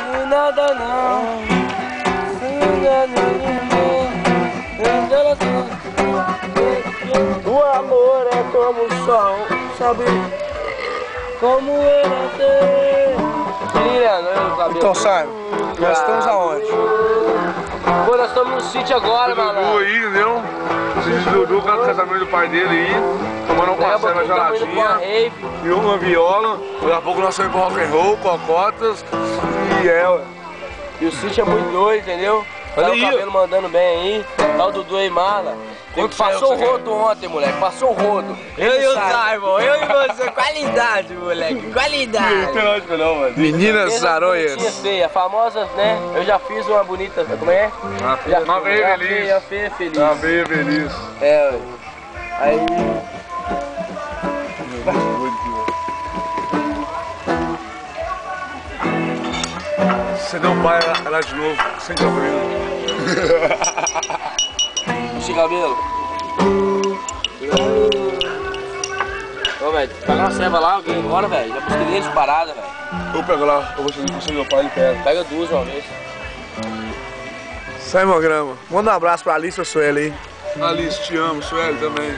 Não nada não. O amor é como o sol, sabe? Como era ter. Então, Simon, nós estamos aonde? Pô, nós estamos no sítio agora, mano. Dudu aí, entendeu? O sítio do Dudu, no casamento do pai dele aí. Tomando um café na geladinha. E uma viola. Daqui a pouco nós saímos pro rock and roll, cocotas. E ué. E o sítio é muito doido, entendeu? Tá o cabelo mandando bem aí. Tá o Dudu aí, mala. Passou o rodo ontem, moleque. Passou o rodo. Eu e o Simon, eu e você. Qualidade, moleque. Qualidade. Não, mano. Meninas zaronhas. Feia, famosas, né? Eu já fiz uma bonita. Como é? Uma feia feliz. A feia feliz. Uma feia feliz. É, ué. Aí. Você deu um pai lá de novo, sem cabelo. Sem cabelo. Ô, velho, pega uma ceva lá, alguém embora, velho. Já busquei eles de parada, velho. Eu pego lá, eu vou ser meu pai, ele pega. Pega duas uma vez. Simon Grama, manda um abraço pra Alice ou Sueli aí. Alice, te amo, Sueli também.